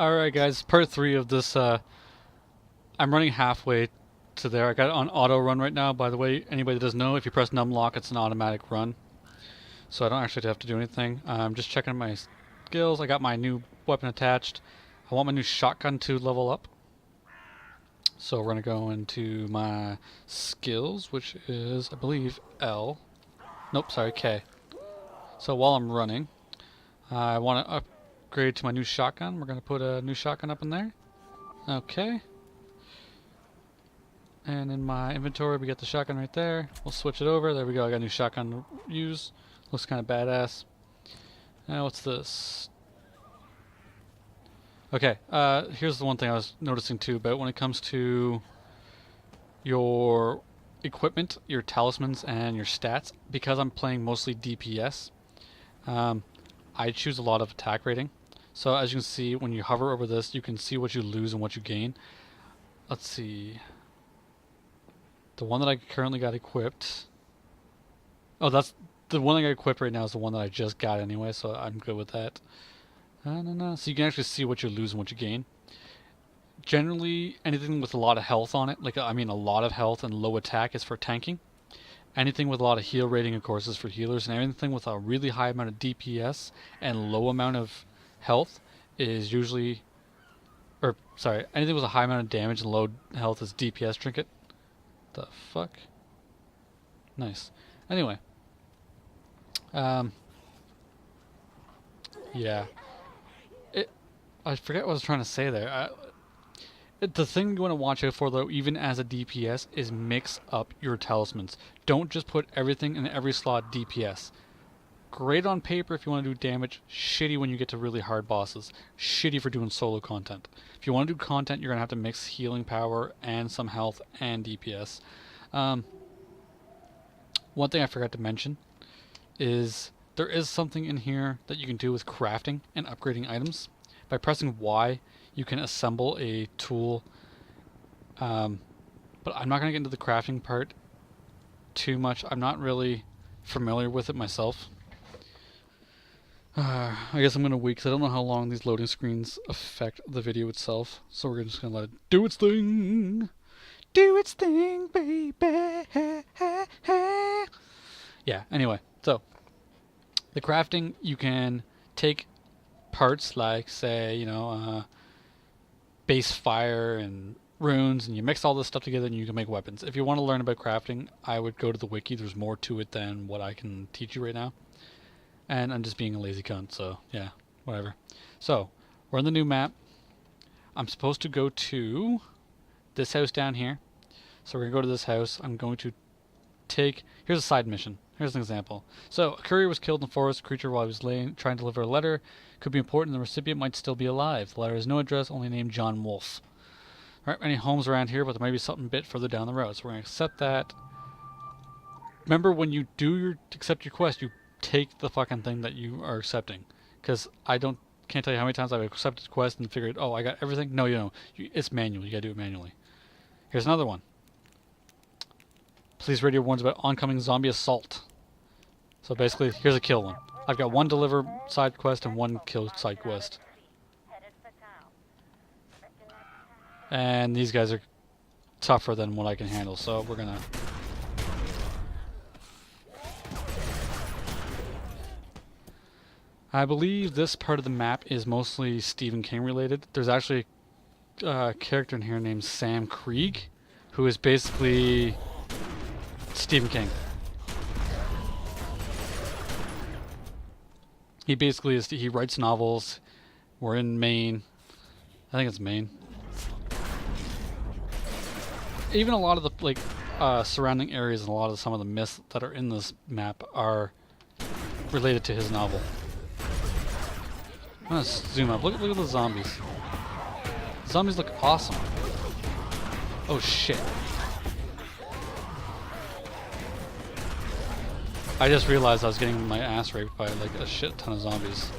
Alright guys, part 3 of this, I'm running halfway to there. I got it on auto run right now, by the way. Anybody that doesn't know, if you press num lock, it's an automatic run. So I don't actually have to do anything. I'm just checking my skills. I got my new weapon attached. I want my new shotgun to level up. So we're going to go into my skills, which is, I believe, L. Nope, sorry, K. So while I'm running, I want to upgrade to my new shotgun. We're going to put a new shotgun up in there. Okay. And in my inventory, we got the shotgun right there. We'll switch it over. There we go. I got a new shotgun to use. Looks kind of badass. Now, what's this? Okay, here's the one thing I was noticing too about when it comes to your equipment, your talismans, and your stats. Because I'm playing mostly DPS, I choose a lot of attack rating. So as you can see, when you hover over this, you can see what you lose and what you gain. Let's see. The one that I currently got equipped. Oh, that's the one I got equipped right now is the one that I just got anyway, so I'm good with that. No. So you can actually see what you lose and what you gain. Generally, anything with a lot of health on it, a lot of health and low attack is for tanking. Anything with a lot of heal rating, of course, is for healers, and anything with a really high amount of DPS and low amount of health is usually, anything with a high amount of damage and low health is DPS trinket. The fuck? Nice. Anyway. Yeah. I forget what I was trying to say there. The thing you want to watch out for, though, even as a DPS, is mix up your talismans. Don't just put everything in every slot DPS. Great on paper if you want to do damage, shitty when you get to really hard bosses. Shitty for doing solo content. If you want to do content, you're going to have to mix healing power and some health and DPS. One thing I forgot to mention is there is something in here that you can do with crafting and upgrading items. By pressing Y, you can assemble a tool. But I'm not going to get into the crafting part too much. I'm not really familiar with it myself. I guess I'm going to wait because I don't know how long these loading screens affect the video itself. So we're just going to let it do its thing. Do its thing, baby. Yeah, anyway. So, the crafting, you can take parts like, say, base fire and runes, and you mix all this stuff together and you can make weapons. If you want to learn about crafting, I would go to the wiki. There's more to it than what I can teach you right now. And I'm just being a lazy cunt, so yeah, whatever. So, we're on the new map. I'm supposed to go to this house down here. So we're going to go to this house. I'm going to take... Here's a side mission. Here's an example. So, a courier was killed in the forest. A creature while he was trying to deliver a letter. Could be important. The recipient might still be alive. The letter has no address, only named John Wolf. Alright, any homes around here, but there might be something a bit further down the road. So we're going to accept that. Remember, when you accept your quest, you take the fucking thing that you are accepting. Because can't tell you how many times I've accepted a quest and figured, oh, I got everything. No, you don't. It's manual. You got to do it manually. Here's another one. Please radio warns about oncoming zombie assault. So basically, here's a kill one. I've got one deliver side quest and one kill side quest. And these guys are tougher than what I can handle, so we're gonna... I believe this part of the map is mostly Stephen King related. There's actually a character in here named Sam Krieg, who is basically Stephen King. He basically is. He writes novels. We're in Maine. I think it's Maine. Even a lot of the surrounding areas and a lot of some of the myths that are in this map are related to his novel. I'm gonna zoom up. Look at the zombies. The zombies look awesome. Oh shit. I just realized I was getting my ass raped by a shit ton of zombies.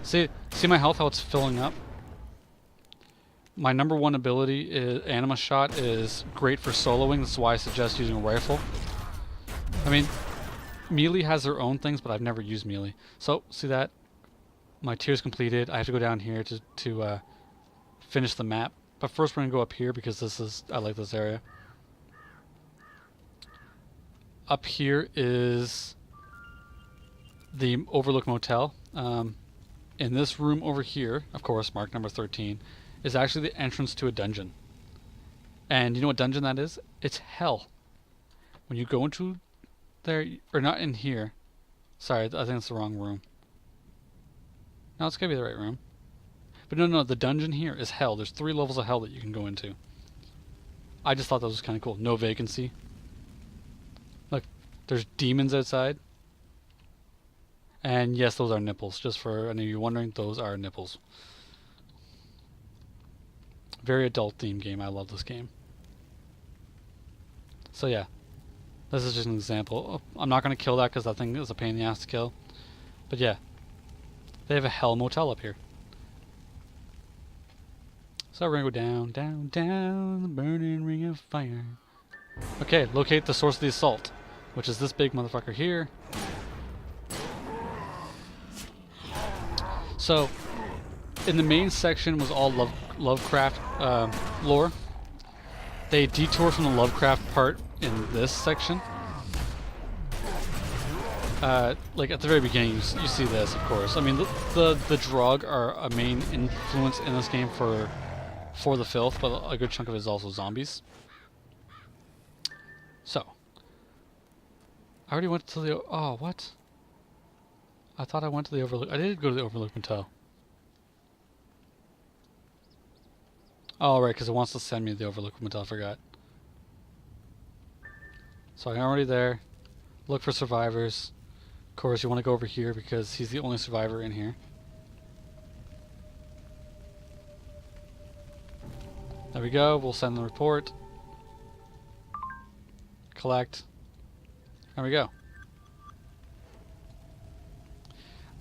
See my health, how it's filling up? My number one ability is Anima Shot is great for soloing. That's why I suggest using a rifle. I mean, melee has their own things, but I've never used melee. So, see that? my tier's completed. I have to go down here to finish the map. But first we're going to go up here because I like this area. Up here is the Overlook Motel. In this room over here, of course, marked number 13, is actually the entrance to a dungeon. And you know what dungeon that is? It's hell. When you go into there, or not in here. Sorry, I think it's the wrong room. No, it's gotta be the right room. But no, the dungeon here is hell. There's 3 levels of hell that you can go into. I just thought that was kind of cool. No vacancy. Look, there's demons outside. And yes, those are nipples. Just for any of you wondering, those are nipples. Very adult themed game. I love this game. So yeah, this is just an example. I'm not going to kill that because that thing is a pain in the ass to kill. But yeah, they have a hell motel up here. So we're going to go down, down, down the burning ring of fire. Okay, locate the source of the assault, which is this big motherfucker here. So, in the main section was all Lovecraft lore. They detour from the Lovecraft part in this section. Like at the very beginning, you see this, of course. I mean, the Draug are a main influence in this game for the filth, but a good chunk of it is also zombies. So, I already went to the... Oh, what? I thought I went to the Overlook. I did go to the Overlook Motel. Oh, right, because it wants to send me to the Overlook Motel. I forgot. So I'm already there. Look for survivors. Of course, you want to go over here because he's the only survivor in here. There we go. We'll send the report. Collect. There we go.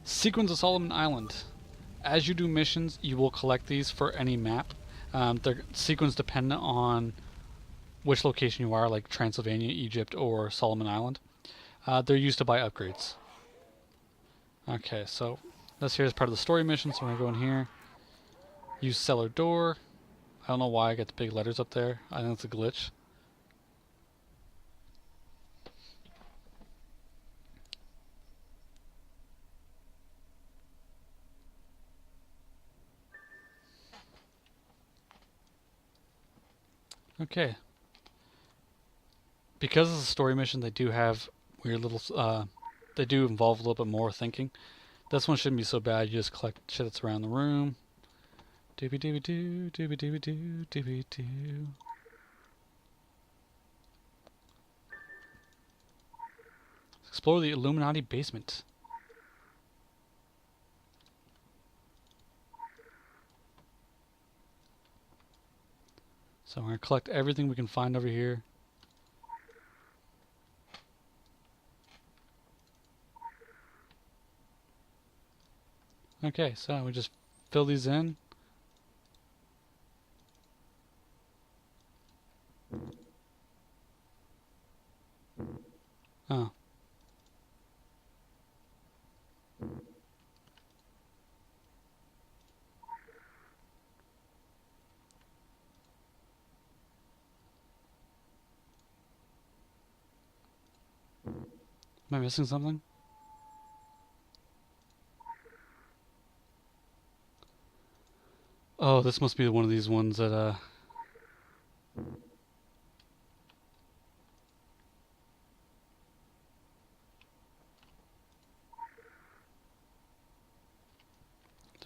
Sequence of Solomon Island. As you do missions, you will collect these for any map. They're sequence dependent on which location you are, like Transylvania, Egypt, or Solomon Island. They're used to buy upgrades. Okay, so this here is part of the story mission, so we're going to go in here. Use cellar door. I don't know why I get the big letters up there. I think it's a glitch. Okay. Because it's a story mission, they do have weird little, they do involve a little bit more thinking. This one shouldn't be so bad. You just collect shit that's around the room. Doobie doobie doo, doobie doobie doo, doobie doo. Explore the Illuminati basement. So we're going to collect everything we can find over here. Okay, so we just fill these in. Oh. Am I missing something? Oh, this must be one of these ones that, there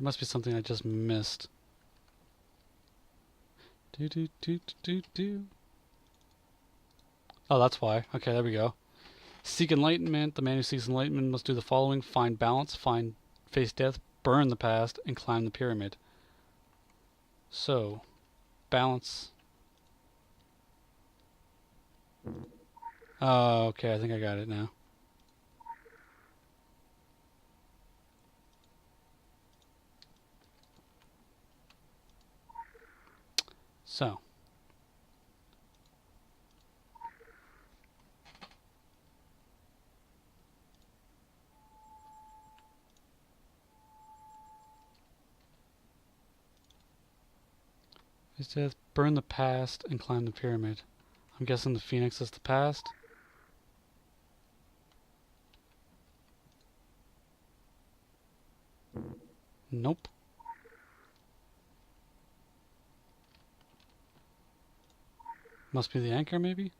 must be something I just missed. Do do do do do. Oh, that's why. Okay, there we go. Seek enlightenment. The man who seeks enlightenment must do the following: find balance, face death, burn the past, and climb the pyramid. So, balance. Oh, okay, I think I got it now. So. He says, burn the past and climb the pyramid. I'm guessing the phoenix is the past. Nope. Must be the anchor, maybe?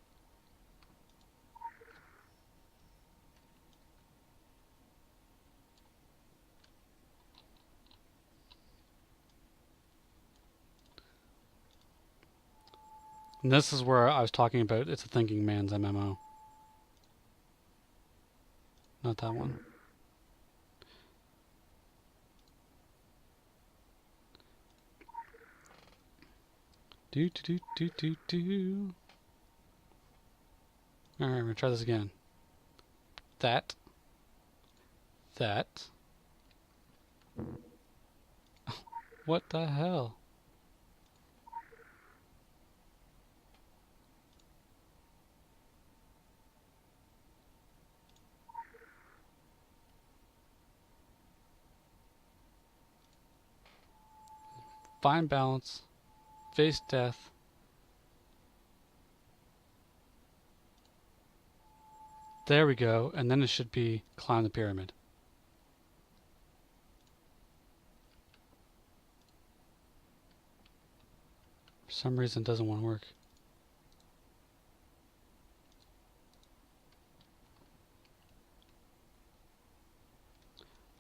And this is where I was talking about it's a thinking man's MMO. Not that one. Do do do do do do. Alright, we're gonna try this again. That. What the hell? Find balance. Face death. There we go, and then it should be climb the pyramid. For some reason it doesn't want to work.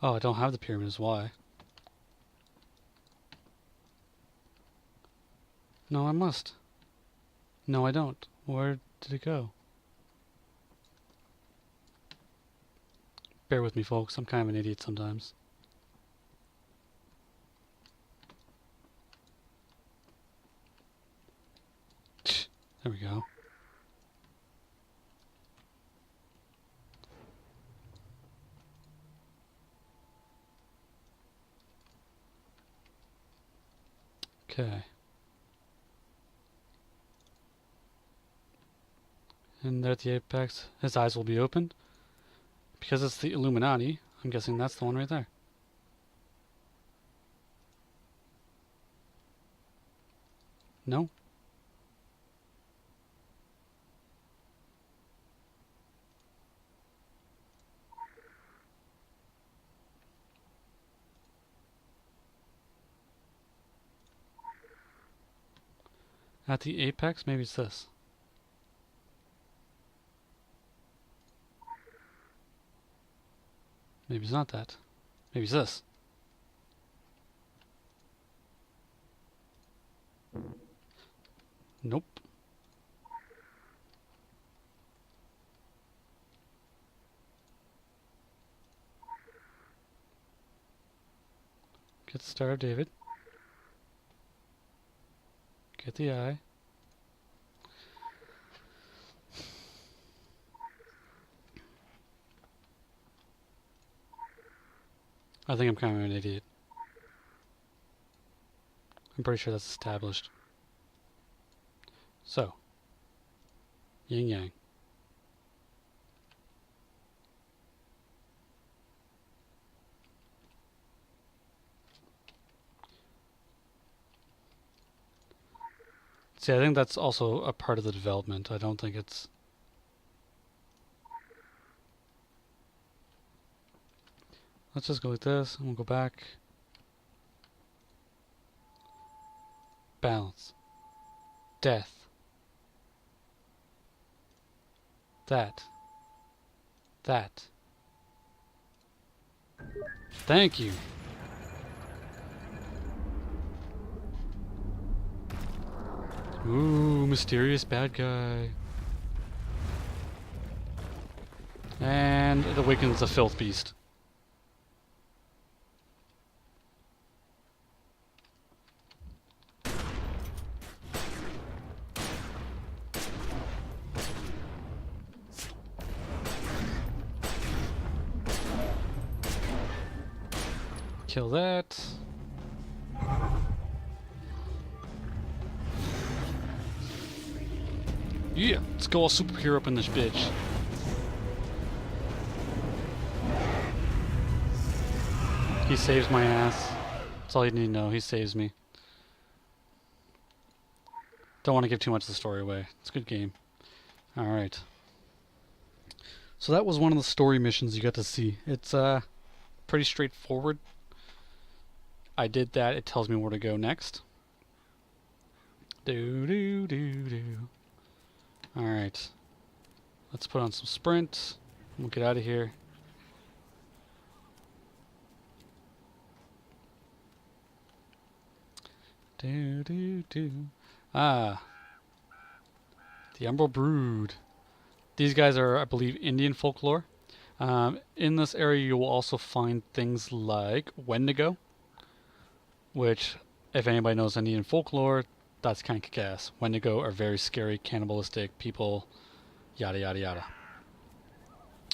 Oh, I don't have the pyramids, why? No, I must. No, I don't. Where did it go? Bear with me, folks. I'm kind of an idiot sometimes. There we go. Okay. And there at the apex, his eyes will be opened. Because it's the Illuminati, I'm guessing that's the one right there. No? At the apex, maybe it's this. Maybe it's not that. Maybe it's this. Nope. Get the Star of David. Get the eye. I think I'm kind of an idiot. I'm pretty sure that's established. So, yin yang. See, I think that's also a part of the development. I don't think it's... Let's just go like this, and we'll go back. Balance. Death. That. Thank you. Ooh, mysterious bad guy. And it awakens the filth beast. Kill that. Yeah, let's go all superhero up in this bitch. He saves my ass. That's all you need to know. He saves me. Don't want to give too much of the story away. It's a good game. Alright. So that was one of the story missions you got to see. It's pretty straightforward. I did that. It tells me where to go next. Do do do do. Alright. Let's put on some sprint. We'll get out of here. Do do do. Ah. The Emerald Brood. These guys are, I believe, Indian folklore. In this area, you will also find things like Wendigo, which, if anybody knows Indian folklore, that's kind of kick-ass. Wendigo are very scary, cannibalistic people, yada yada yada.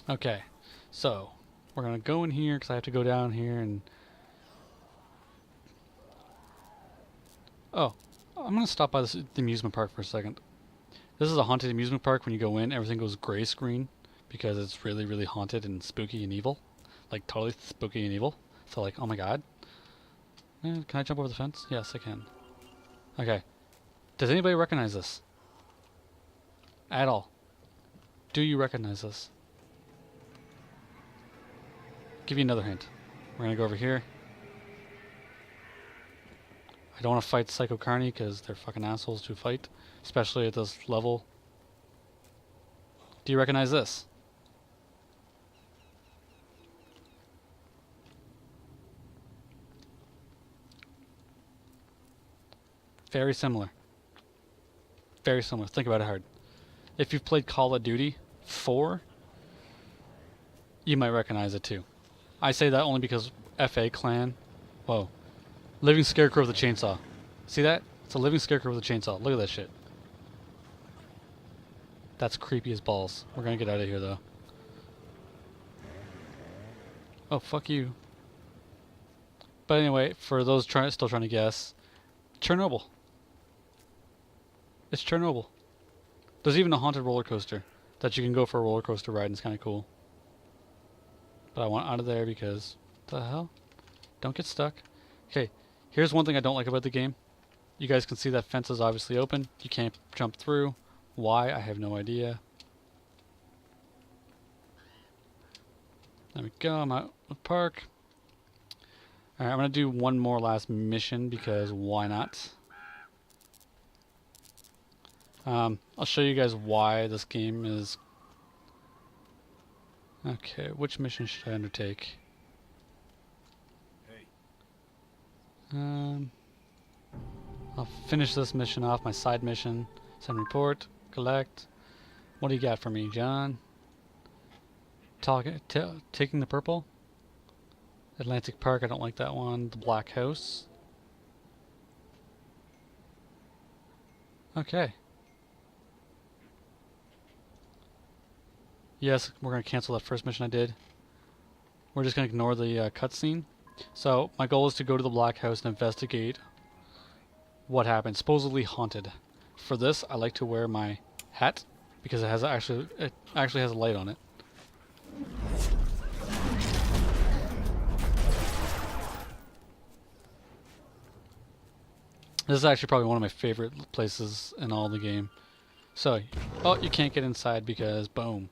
Okay, so we're gonna go in here because I have to go down here and. Oh, I'm gonna stop by the amusement park for a second. This is a haunted amusement park. When you go in, everything goes gray screen because it's really, really haunted and spooky and evil. Like, totally spooky and evil. So, like, oh my god. Can I jump over the fence? Yes, I can. Okay. Does anybody recognize this? At all? Do you recognize this? Give you another hint. We're gonna go over here. I don't want to fight Psycho Carney because they're fucking assholes to fight. Especially at this level. Do you recognize this? Very similar. Very similar. Think about it hard. If you've played Call of Duty 4, you might recognize it too. I say that only because FA Clan. Whoa. Living Scarecrow with a chainsaw. See that? It's a living scarecrow with a chainsaw. Look at that shit. That's creepy as balls. We're gonna get out of here though. Oh, fuck you. But anyway, for those still trying to guess, Chernobyl. It's Chernobyl. There's even a haunted roller coaster that you can go for a roller coaster ride and it's kind of cool. But I want out of there because, what the hell? Don't get stuck. Okay, here's one thing I don't like about the game. You guys can see that fence is obviously open. You can't jump through. Why? I have no idea. There we go. I'm out of the park. Alright, I'm going to do one more last mission because why not? I'll show you guys why this game is... Okay, which mission should I undertake? I'll finish this mission off, my side mission. Send report. Collect. What do you got for me, John? Taking the purple? Atlantic Park, I don't like that one. The Black House. Okay. Yes, we're going to cancel that first mission I did. We're just going to ignore the cutscene. So, my goal is to go to the Black House and investigate what happened. Supposedly haunted. For this, I like to wear my hat because it actually has a light on it. This is actually probably one of my favorite places in all the game. So, oh, you can't get inside because, boom,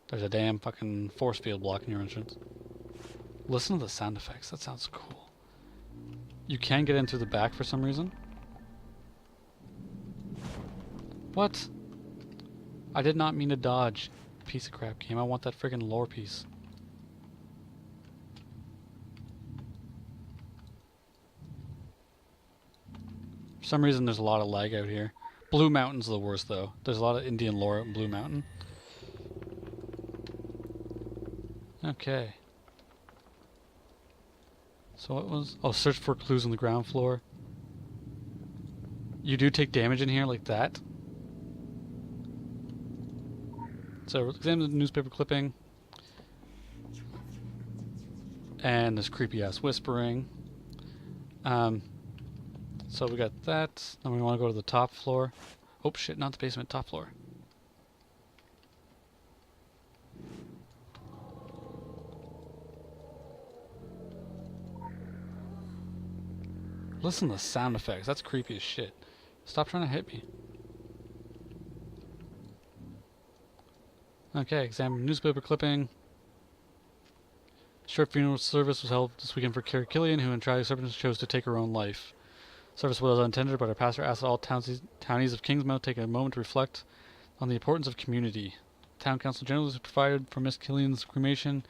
there's a damn fucking force field blocking your entrance. Listen to the sound effects. That sounds cool. You can get in through the back for some reason. What? I did not mean to dodge. Piece of crap game. I want that friggin' lore piece. For some reason there's a lot of lag out here. Blue Mountain's the worst though. There's a lot of Indian lore in Blue Mountain. Okay. So what was... Oh, search for clues on the ground floor. You do take damage in here like that. So examine the newspaper clipping. And this creepy ass whispering. So we got that. Then we want to go to the top floor. Oh shit, not the basement, top floor. Listen to the sound effects. That's creepy as shit. Stop trying to hit me. Okay, examine newspaper clipping. Short funeral service was held this weekend for Carrie Killian, who in tragic circumstances chose to take her own life. Service was unattended, but our pastor asked all townies of Kingsmouth take a moment to reflect on the importance of community. Town council generally provided for Miss Killian's cremation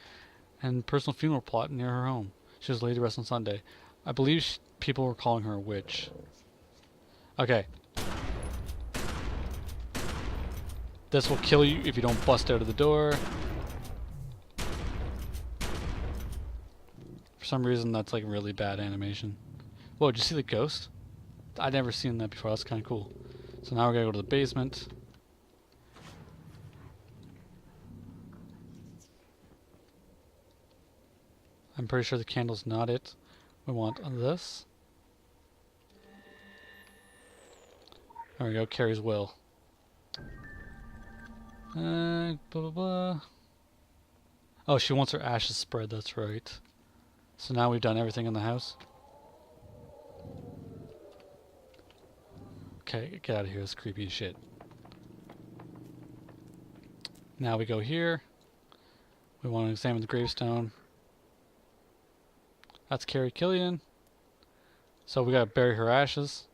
and personal funeral plot near her home. She was laid to rest on Sunday. I believe people were calling her a witch. Okay. This will kill you if you don't bust out of the door. For some reason, that's like really bad animation. Whoa, did you see the ghost? I'd never seen that before. That's kind of cool. So now we're gonna go to the basement. I'm pretty sure the candle's not it. We want this. There we go, Carrie's will. Blah blah blah. Oh, she wants her ashes spread, that's right. So now we've done everything in the house. Okay, get out of here, it's creepy as shit. Now we go here. We want to examine the gravestone. That's Carrie Killian. So we gotta bury her ashes.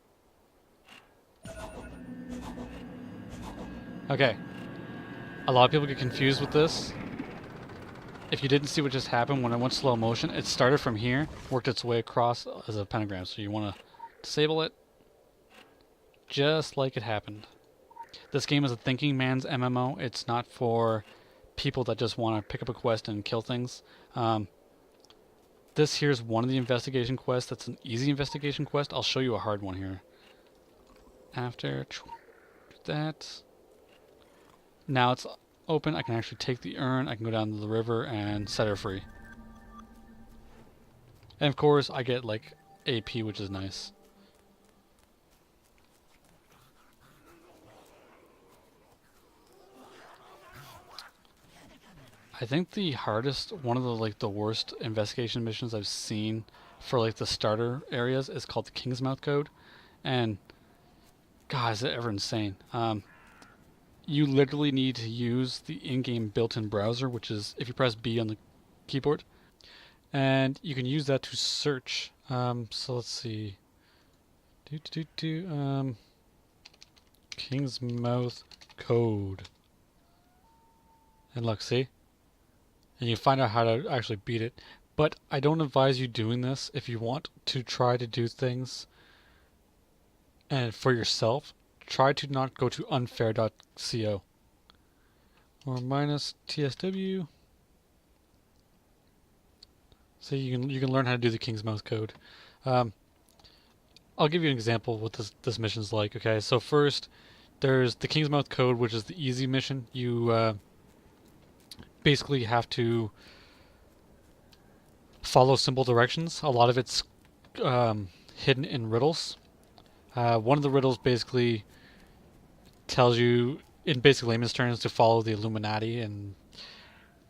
Okay. A lot of people get confused with this. If you didn't see what just happened when it went slow motion, it started from here, worked its way across as a pentagram. So you want to disable it just like it happened. This game is a thinking man's MMO. It's not for people that just want to pick up a quest and kill things. This here's one of the investigation quests. That's an easy investigation quest. I'll show you a hard one here. After that, now it's open. I can actually take the urn. I can go down to the river and set her free. And of course, I get like AP, which is nice. I think the hardest, one of the worst investigation missions I've seen for like the starter areas is called the Kingsmouth Code, and God, is it ever insane. You literally need to use the in-game built-in browser, which is if you press B on the keyboard, and you can use that to search. So let's see. Kingsmouth Code, and look, see. And you find out how to actually beat it. But I don't advise you doing this if you want to try to do things and for yourself. Try to not go to unfair.co or minus TSW. So you can learn how to do the Kingsmouth Code. I'll give you an example of what this mission's like. Okay, so first there's the Kingsmouth Code, which is the easy mission. You basically have to follow simple directions. A lot of it's hidden in riddles. One of the riddles basically tells you, in basic layman's terms, to follow the Illuminati, and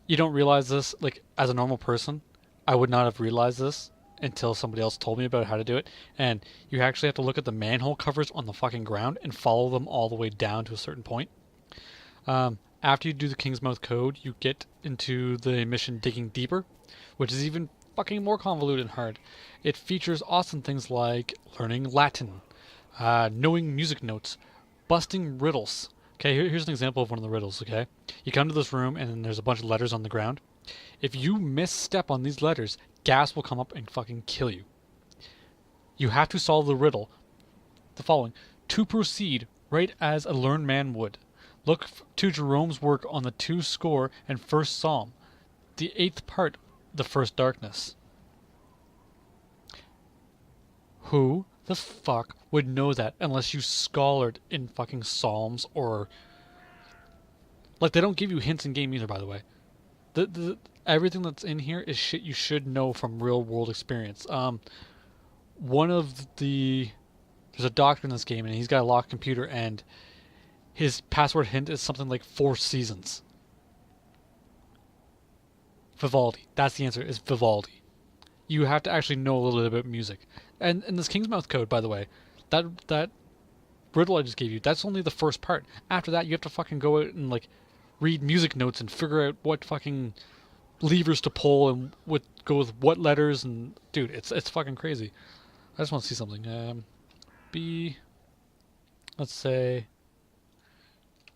you don't realize this. Like, as a normal person, I would not have realized this until somebody else told me about how to do it. And you actually have to look at the manhole covers on the fucking ground and follow them all the way down to a certain point. After you do the Kingsmouth Code, you get into the mission Digging Deeper, which is even fucking more convoluted and hard. It features awesome things like learning Latin, knowing music notes, busting riddles. Okay, here's an example of one of the riddles, okay? You come to this room and then there's a bunch of letters on the ground. If you misstep on these letters, gas will come up and fucking kill you. You have to solve the riddle, the following. To proceed, write as a learned man would. Look to Jerome's work on the 2 score and 1st Psalm, the 8th part, the first darkness. Who the fuck would know that unless you scholared in fucking Psalms or... Like, they don't give you hints in game either, by the way. Everything that's in here is shit you should know from real world experience. One of the... There's a doctor in this game and he's got a locked computer and his password hint is something like 4 seasons. Vivaldi. That's the answer, is Vivaldi. You have to actually know a little bit about music. And in this Kingsmouth Code, by the way, that riddle I just gave you, that's only the first part. After that, you have to fucking go out and like read music notes and figure out what fucking levers to pull and what go with what letters. And dude, it's fucking crazy. I just want to see something. B. Let's say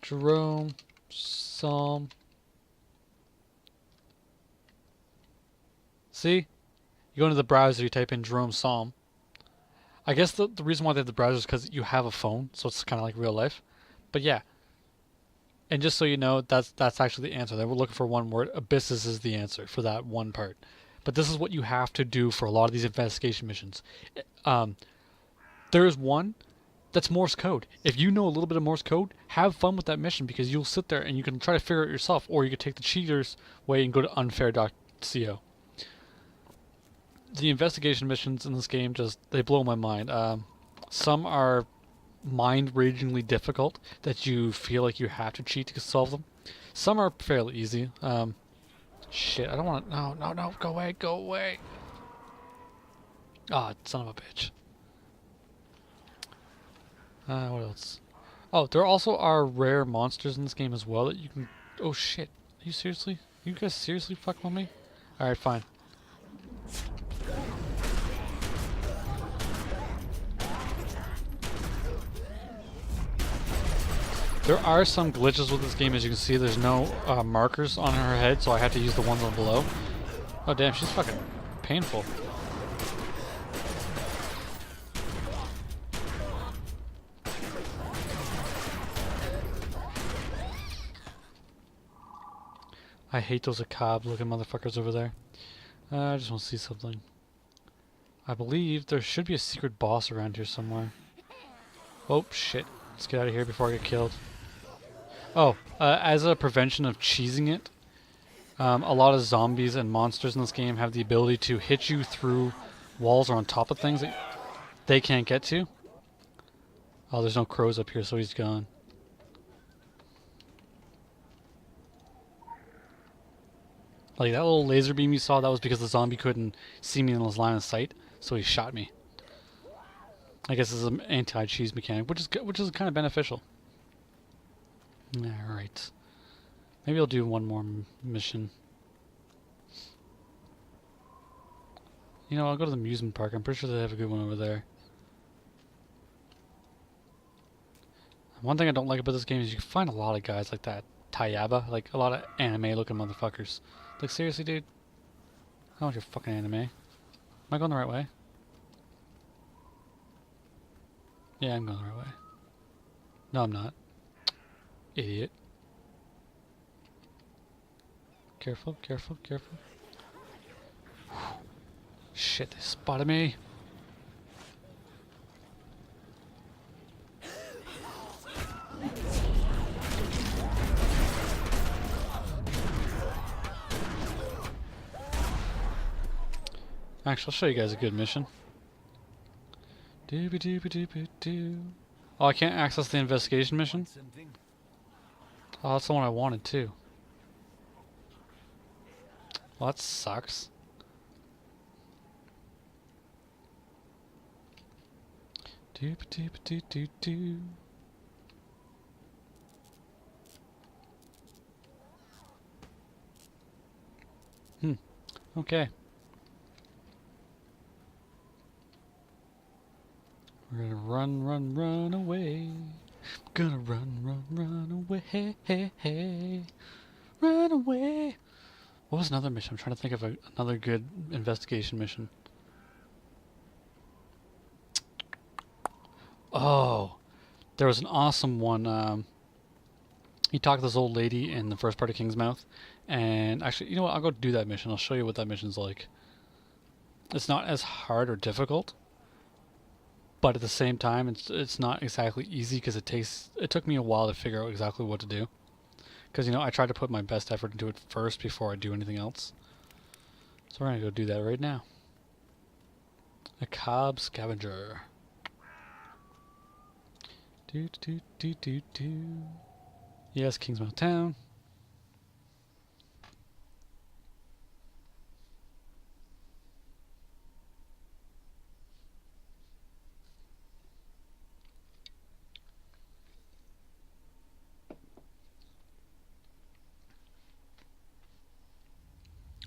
Jerome Psalm. See? You go into the browser, you type in Jerome Psalm. I guess the reason why they have the browser is because you have a phone, so it's kind of like real life. But yeah, and just so you know, that's actually the answer. They were looking for one word. Abysses is the answer for that one part. But this is what you have to do for a lot of these investigation missions. There's one that's Morse code. If you know a little bit of Morse code, have fun with that mission because you'll sit there and you can try to figure it yourself, or you could take the cheaters way and go to unfair.co. The investigation missions in this game they blow my mind. Some are mind-ragingly difficult that you feel like you have to cheat to solve them. Some are fairly easy. Shit, I don't want to. No, go away. Ah, son of a bitch. What else? Oh, there also are rare monsters in this game as well that you can. Oh shit! Are you seriously? You guys seriously fucking with me? All right, fine. There are some glitches with this game. As you can see, there's no markers on her head, so I have to use the ones on below. Oh damn, she's fucking painful. I hate those Akab looking motherfuckers over there. I just want to see something. I believe there should be a secret boss around here somewhere. Oh shit. Let's get out of here before I get killed. Oh, as a prevention of cheesing it, a lot of zombies and monsters in this game have the ability to hit you through walls or on top of things that they can't get to. Oh, there's no crows up here, so he's gone. Like that little laser beam you saw, that was because the zombie couldn't see me in his line of sight, so he shot me. I guess this is an anti-cheese mechanic, which is kind of beneficial. Alright. Maybe I'll do one more mission. You know, I'll go to the amusement park. I'm pretty sure they have a good one over there. One thing I don't like about this game is you can find a lot of guys like that. Tayaba, like a lot of anime-looking motherfuckers. Like, seriously, dude? I want your fucking anime. Am I going the right way? Yeah, I'm going the right way. No, I'm not. Idiot. Careful. Shit, they spotted me. Actually, I'll show you guys a good mission. Doo-ba-doo-ba-doo-ba-doo. Oh, I can't access the investigation mission? Oh, that's the one I wanted too. Well, that sucks. Doo-ba-doo-ba-doo-doo-doo. Okay. We're gonna run away. Gonna run away. Run away. What was another mission? I'm trying to think of another good investigation mission. Oh, there was an awesome one. He talked to this old lady in the first part of Kingsmouth. And actually, you know what? I'll go do that mission. I'll show you what that mission's like. It's not as hard or difficult. But at the same time, it's not exactly easy because it took me a while to figure out exactly what to do. Because, you know, I tried to put my best effort into it first before I do anything else. So we're going to go do that right now. Akab Scavenger. Yes, Kingsmouth Town.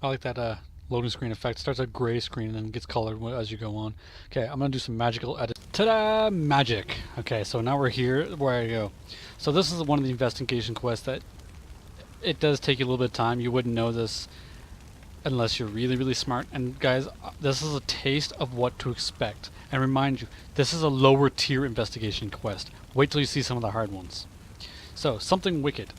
I like that loading screen effect. Starts a gray screen and then gets colored as you go on. Okay, I'm gonna do some magical edit. Ta-da! Magic. Okay, so now we're here. Where I go. So this is one of the investigation quests that it does take you a little bit of time. You wouldn't know this unless you're really, really smart. And guys, this is a taste of what to expect. And remind you, this is a lower tier investigation quest. Wait till you see some of the hard ones. So, Something Wicked.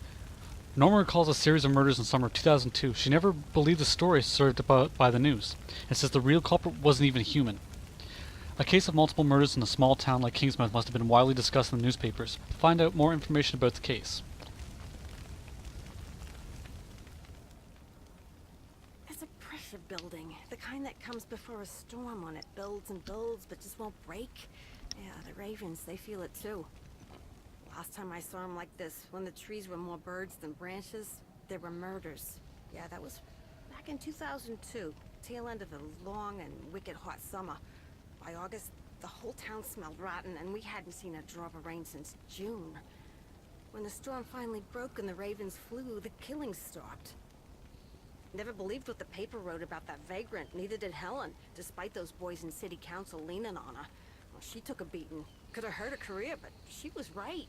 Norma recalls a series of murders in summer of 2002. She never believed the story served about by the news, and says the real culprit wasn't even human. A case of multiple murders in a small town like Kingsmouth must have been widely discussed in the newspapers. Find out more information about the case. There's a pressure building, the kind that comes before a storm when it builds and builds but just won't break. Yeah, the ravens, they feel it too. Last time I saw them like this, when the trees were more birds than branches, there were murders. Yeah, that was back in 2002, tail end of a long and wicked hot summer. By August, the whole town smelled rotten, and we hadn't seen a drop of rain since June. When the storm finally broke and the ravens flew, the killings stopped. Never believed what the paper wrote about that vagrant, neither did Helen, despite those boys in city council leaning on her. Well, she took a beating. Could have hurt her career, but she was right.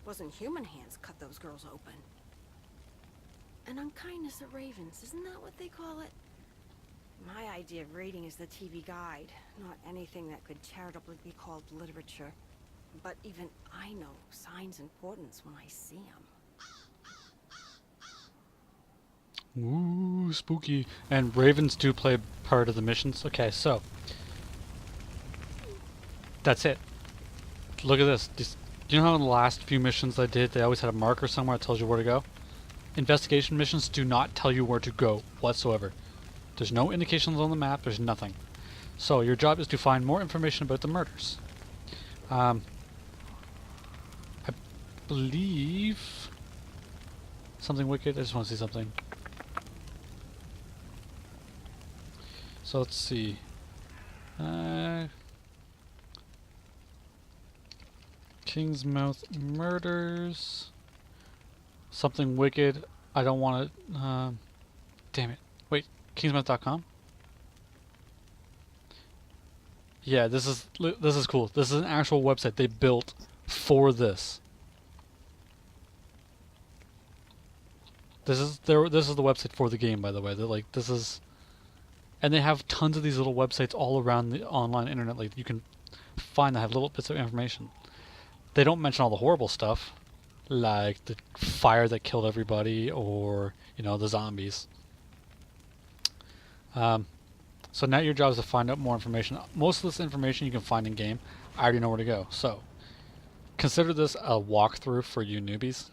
Wasn't human hands cut those girls open. An unkindness of ravens, isn't that what they call it? My idea of reading is the TV guide, not anything that could charitably be called literature. But even I know signs and portents when I see them. Ooh, spooky. And ravens do play part of the missions. Okay, so that's it. Look at this. Do you know how in the last few missions I did, they always had a marker somewhere that tells you where to go? Investigation missions do not tell you where to go whatsoever. There's no indications on the map, there's nothing. So your job is to find more information about the murders. I believe... Something Wicked, I just want to see something. So let's see. Kingsmouth murders. Something Wicked. I don't want to. Damn it. Wait, Kingsmouth.com? Yeah, this is cool. This is an actual website they built for this. This is the website for the game, by the way. They're like, this is, and they have tons of these little websites all around the online internet. Like you can find that have little bits of information. They don't mention all the horrible stuff, like the fire that killed everybody, or the zombies. So now your job is to find out more information. Most of this information you can find in game. I already know where to go. So consider this a walkthrough for you newbies.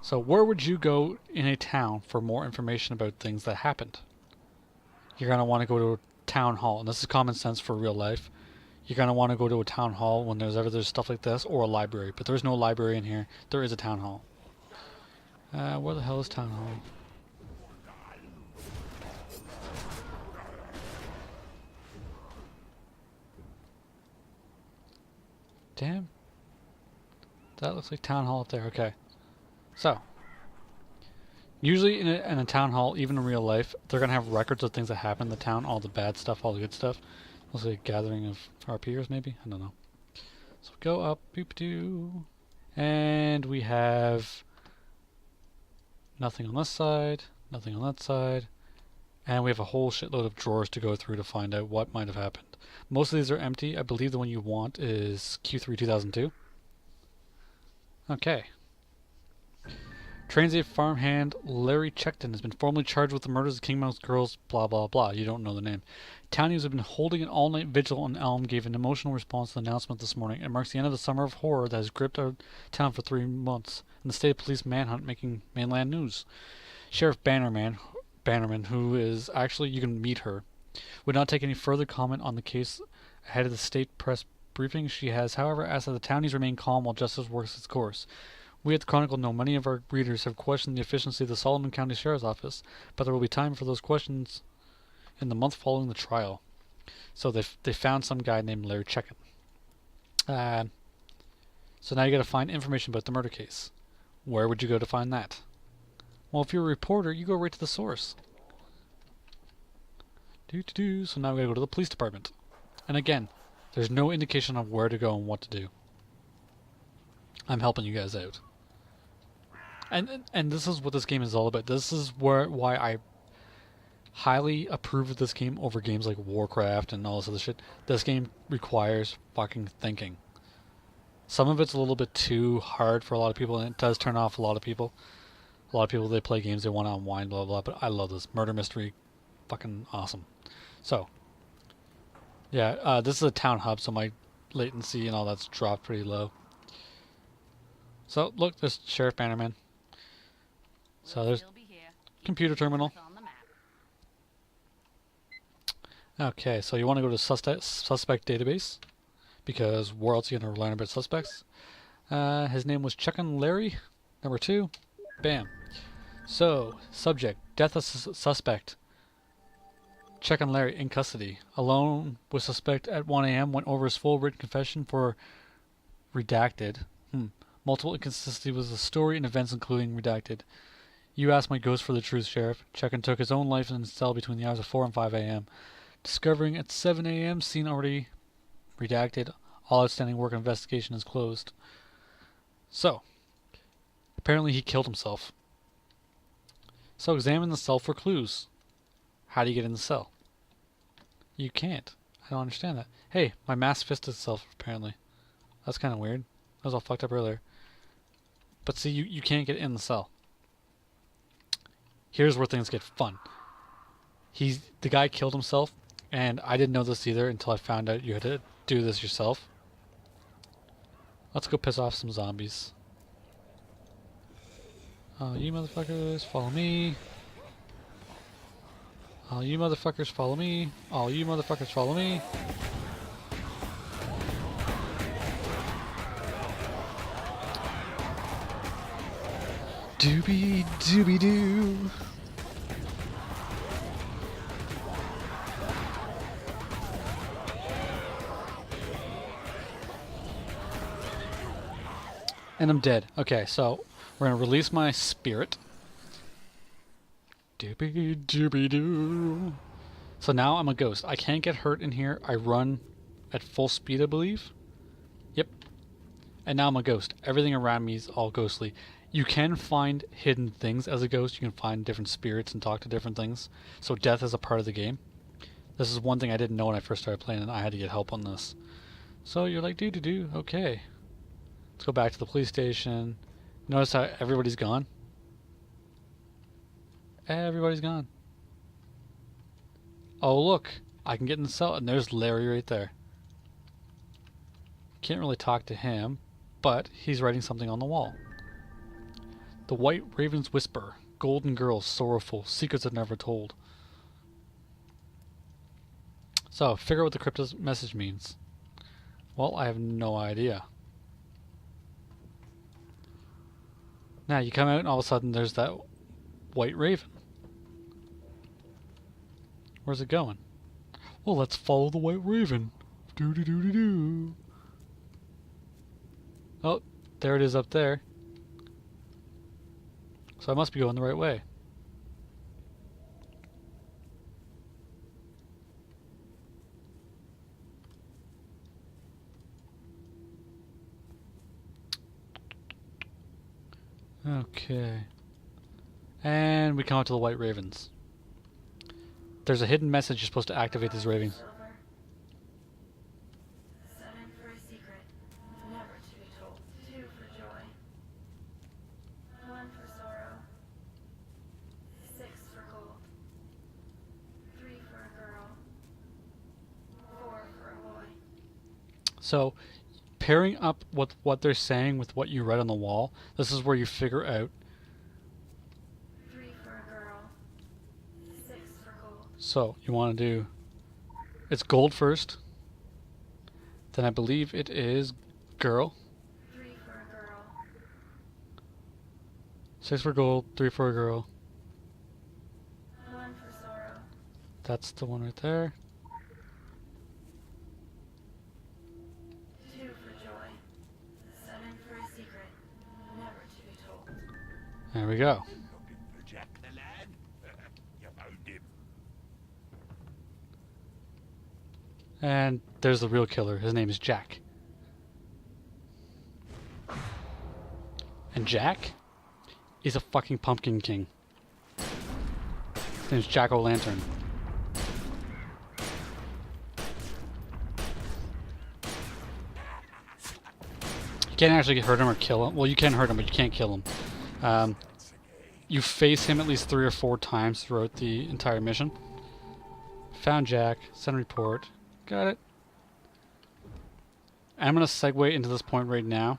So where would you go in a town for more information about things that happened? You're going to want to go to a town hall, and this is common sense for real life. You're going to want to go to a town hall when there's stuff like this, or a library. But there's no library in here. There is a town hall. Where the hell is town hall? Damn. That looks like town hall up there. Okay. So, usually in a town hall, even in real life, they're going to have records of things that happen in the town. All the bad stuff, all the good stuff. Mostly a gathering of our peers, maybe? I don't know. So go up, boop-doo. And we have nothing on this side, nothing on that side. And we have a whole shitload of drawers to go through to find out what might have happened. Most of these are empty. I believe the one you want is Q3 2002. Okay. Transient farmhand Larry Checkton has been formally charged with the murders of Kingmouth girls, blah blah blah. You don't know the name. Townies have been holding an all-night vigil on Elm gave an emotional response to the announcement this morning. It marks the end of the summer of horror that has gripped our town for 3 months, and the state police manhunt making mainland news. Sheriff Bannerman, who is actually, you can meet her, would not take any further comment on the case ahead of the state press briefing. She has, however, asked that the townies remain calm while justice works its course. We at the Chronicle know many of our readers have questioned the efficiency of the Solomon County Sheriff's Office, but there will be time for those questions in the month following the trial. So they found some guy named Larry Checkett. So now you got to find information about the murder case. Where would you go to find that? Well, if you're a reporter, you go right to the source. So now we gotta go to the police department. And again, there's no indication of where to go and what to do. I'm helping you guys out. And this is what this game is all about. This is why I highly approve of this game over games like Warcraft and all this other shit. This game requires fucking thinking. Some of it's a little bit too hard for a lot of people, and it does turn off a lot of people. A lot of people, they play games, they want to unwind, blah, blah, but I love this. Murder mystery, fucking awesome. So, yeah, this is a town hub, so my latency and all that's dropped pretty low. So, look, there's Sheriff Bannerman. So there's computer terminal. Okay, so you want to go to suspect database, because where else are you going to learn about suspects? His name was Chuckin' Larry, number 2. Bam. So, subject, death of suspect. Chuckin' Larry in custody. Alone with suspect at 1 a.m. Went over his full written confession for redacted. Multiple inconsistencies with the story and events including redacted. You asked my ghost for the truth, Sheriff. Chuckin' took his own life in his cell between the hours of 4 and 5 a.m. Discovering at 7 a.m. Scene already redacted. All outstanding work investigation is closed. So, apparently he killed himself. So examine the cell for clues. How do you get in the cell? You can't. I don't understand that. Hey, my mask fisted itself, apparently. That's kind of weird. I was all fucked up earlier. But see, you can't get in the cell. Here's where things get fun. The guy killed himself, and I didn't know this either until I found out you had to do this yourself. Let's go piss off some zombies. Oh, you motherfuckers, follow me. All you motherfuckers, follow me. All you motherfuckers, follow me. Doobie doobie doo. And I'm dead. Okay, so we're gonna release my spirit. Doobie doobie doo. So now I'm a ghost. I can't get hurt in here. I run at full speed, I believe. Yep. And now I'm a ghost. Everything around me is all ghostly. You can find hidden things as a ghost. You can find different spirits and talk to different things. So death is a part of the game. This is one thing I didn't know when I first started playing, and I had to get help on this. So you're like, doo-doo-doo, okay. Let's go back to the police station. Notice how everybody's gone? Everybody's gone. Oh, look. I can get in the cell, and there's Larry right there. Can't really talk to him, but he's writing something on the wall. The White Raven's Whisper. Golden girls, sorrowful, secrets are never told. So, figure out what the cryptic message means. Well, I have no idea. Now, you come out and all of a sudden there's that White Raven. Where's it going? Well, let's follow the White Raven. Doo-doo-doo-doo-doo. Oh, there it is up there. So I must be going the right way. Okay. And we come up to the White Ravens. There's a hidden message you're supposed to activate these ravens. Seven for a secret, never to be told. 2 for joy. 1 for sorrow. 6 for gold. 3 for a girl. 4 for a boy. So, pairing up what they're saying with what you read on the wall, this is where you figure out. 3 for a girl. 6 for gold. So, you want to do, it's gold first. Then I believe it is girl. 3 for a girl. 6 for gold, 3 for a girl. 1 for sorrow. That's the one right there. 2 for joy. 7 for a secret, never to be told. There we go. Looking for Jack the lad? You found him. And there's the real killer. His name is Jack. And Jack is a fucking pumpkin king. His name's Jack-o'-lantern. You can't actually hurt him or kill him. Well, you can hurt him, but you can't kill him. You face him at least 3 or 4 times throughout the entire mission. Found Jack. Send report. Got it. I'm going to segue into this point right now.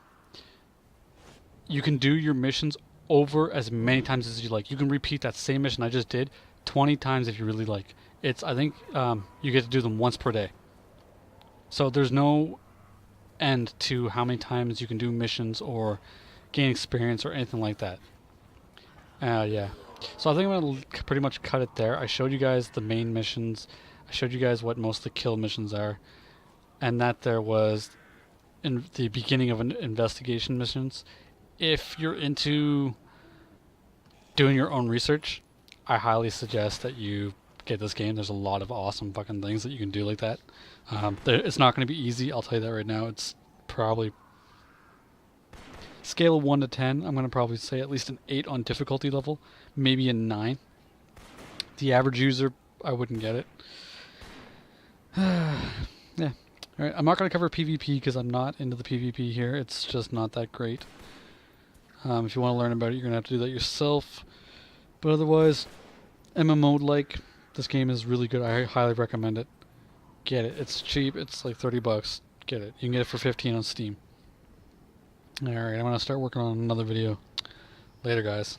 You can do your missions over as many times as you like. You can repeat that same mission I just did 20 times if you really like. I think you get to do them once per day. So there's no end to how many times you can do missions or gain experience or anything like that. Yeah. So I think I'm going to pretty much cut it there. I showed you guys the main missions. I showed you guys what most of the kill missions are. And that there was in the beginning of an investigation missions. If you're into doing your own research, I highly suggest that you get this game. There's a lot of awesome fucking things that you can do like that. It's not going to be easy, I'll tell you that right now. It's probably scale of 1 to 10. I'm going to probably say at least an 8 on difficulty level, maybe a 9. The average user, I wouldn't get it. Yeah. Alright, I'm not going to cover PvP because I'm not into the PvP here. It's just not that great. If you want to learn about it, you're going to have to do that yourself. But otherwise, MMO-like, this game is really good. I highly recommend it. Get it. It's cheap. It's like 30 bucks. Get it. You can get it for 15 on Steam. Alright, I'm going to start working on another video. Later, guys.